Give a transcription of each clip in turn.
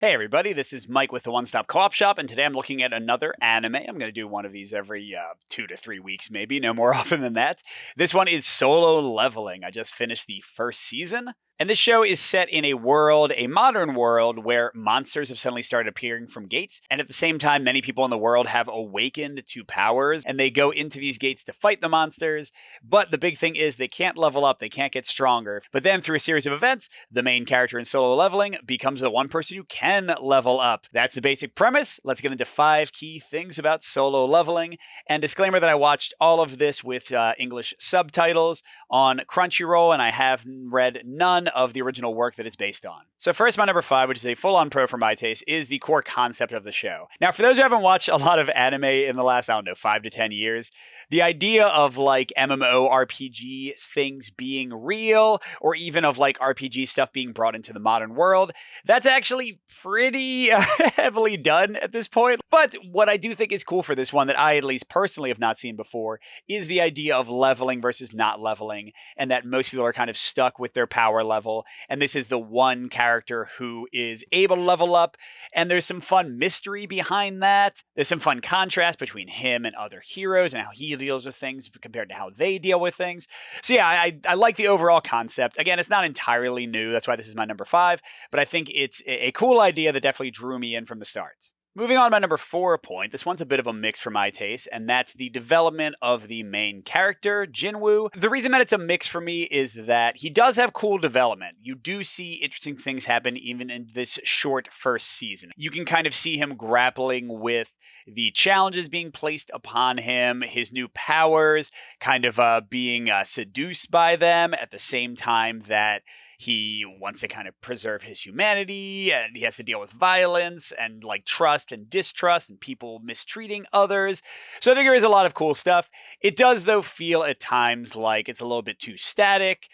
Hey everybody, this is Mike with the One Stop Co-op Shop, and today I'm looking at another anime. I'm going to do one of these every 2 to 3 weeks, maybe, no more often than that. This one is Solo Leveling. I just finished the first season, and this show is set in a world, a modern world, where monsters have suddenly started appearing from gates, and at the same time, many people in the world have awakened to powers, and they go into these gates to fight the monsters, but the big thing is they can't level up, they can't get stronger, but then through a series of events, the main character in Solo Leveling becomes the one person who can level up. That's the basic premise. Let's get into 5 key things about Solo Leveling. And disclaimer that I watched all of this with English subtitles on Crunchyroll, and I have read none of the original work that it's based on. So first, my number 5, which is a full-on pro for my taste, is the core concept of the show. Now, for those who haven't watched a lot of anime in the last, 5 to 10 years, the idea of like MMORPG things being real, or even of like RPG stuff being brought into the modern world, that's actually pretty heavily done at this point. But what I do think is cool for this one that I at least personally have not seen before is the idea of leveling versus not leveling, and that most people are kind of stuck with their power level, and this is the one character who is able to level up, and there's some fun mystery behind that. There's some fun contrast between him and other heroes and how he deals with things compared to how they deal with things. So yeah, I like the overall concept. Again, it's not entirely new, that's why this is my number 5, but I think it's a cool idea that definitely drew me in from the start. Moving on to my number 4 point, this one's a bit of a mix for my taste, and that's the development of the main character, Jinwoo. The reason that it's a mix for me is that he does have cool development. You do see interesting things happen even in this short first season. You can kind of see him grappling with the challenges being placed upon him, his new powers, kind of being seduced by them at the same time that he wants to kind of preserve his humanity, and he has to deal with violence and like trust and distrust and people mistreating others. So I think there is a lot of cool stuff. It does, though, feel at times like it's a little bit too static.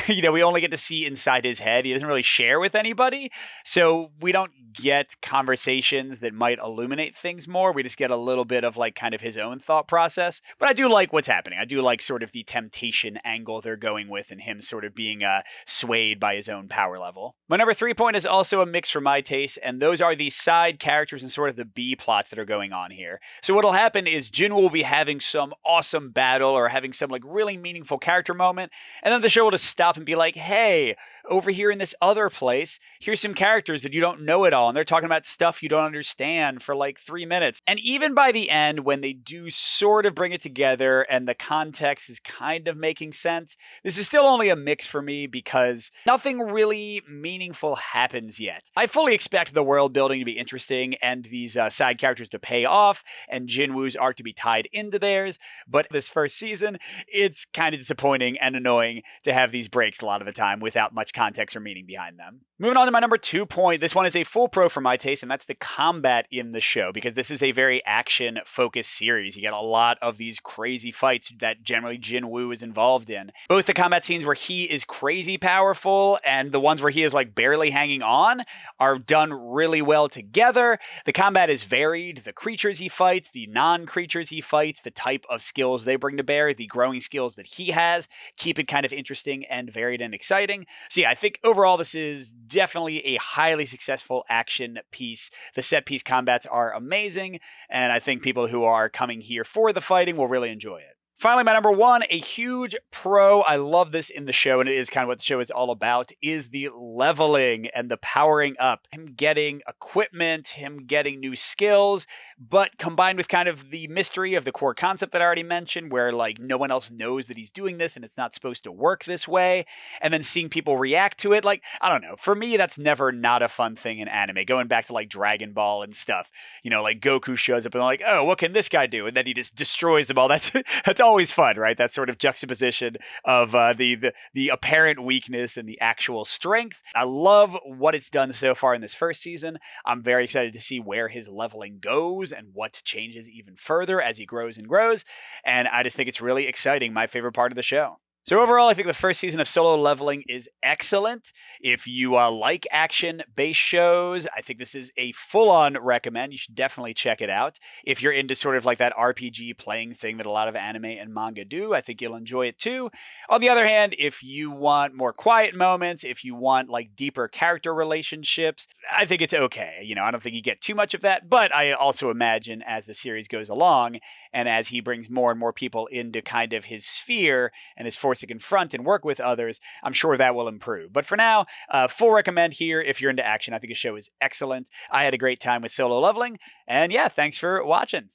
We only get to see inside his head. He doesn't really share with anybody. So we don't get conversations that might illuminate things more. We just get a little bit of like kind of his own thought process. But I do like what's happening. I do like sort of the temptation angle they're going with and him sort of being swayed by his own power level. My number 3 point is also a mix for my taste, and those are the side characters and sort of the B plots that are going on here. So what'll happen is Jin will be having some awesome battle or having some like really meaningful character moment, and then the show will just stop and be like, hey, over here in this other place, here's some characters that you don't know at all, and they're talking about stuff you don't understand for like 3 minutes. And even by the end, when they do sort of bring it together and the context is kind of making sense, this is still only a mix for me because nothing really meaningful happens yet. I fully expect the world building to be interesting and these side characters to pay off and Jinwoo's arc to be tied into theirs, but this first season, it's kind of disappointing and annoying to have these breaks a lot of the time without much context or meaning behind them. Moving on to my number 2 point, this one is a full pro for my taste, and that's the combat in the show, because this is a very action-focused series. You get a lot of these crazy fights that generally Jinwoo is involved in. Both the combat scenes where he is crazy powerful and the ones where he is like barely hanging on are done really well together. The combat is varied. The creatures he fights, the non-creatures he fights, the type of skills they bring to bear, the growing skills that he has, keep it kind of interesting and varied and exciting. So yeah, I think overall this is definitely a highly successful action piece. The set piece combats are amazing, and I think people who are coming here for the fighting will really enjoy it. Finally, my number 1, a huge pro, I love this in the show, and it is kind of what the show is all about, is the leveling and the powering up. Him getting equipment, him getting new skills, but combined with kind of the mystery of the core concept that I already mentioned, where like no one else knows that he's doing this and it's not supposed to work this way, and then seeing people react to it, like, I don't know, for me, that's never not a fun thing in anime. Going back to like Dragon Ball and stuff, like Goku shows up and like, oh, what can this guy do? And then he just destroys them all. That's always fun, right? That sort of juxtaposition of the apparent weakness and the actual strength. I love what it's done so far in this first season. I'm very excited to see where his leveling goes and what changes even further as he grows and grows. And I just think it's really exciting. My favorite part of the show. So overall, I think the first season of Solo Leveling is excellent. If you like action-based shows, I think this is a full-on recommend. You should definitely check it out. If you're into sort of like that RPG playing thing that a lot of anime and manga do, I think you'll enjoy it too. On the other hand, if you want more quiet moments, if you want like deeper character relationships, I think it's okay. I don't think you get too much of that, but I also imagine as the series goes along and as he brings more and more people into kind of his sphere and is forced to confront and work with others, I'm sure that will improve. But for now, full recommend here if you're into action. I think the show is excellent. I had a great time with Solo Leveling. And yeah, thanks for watching.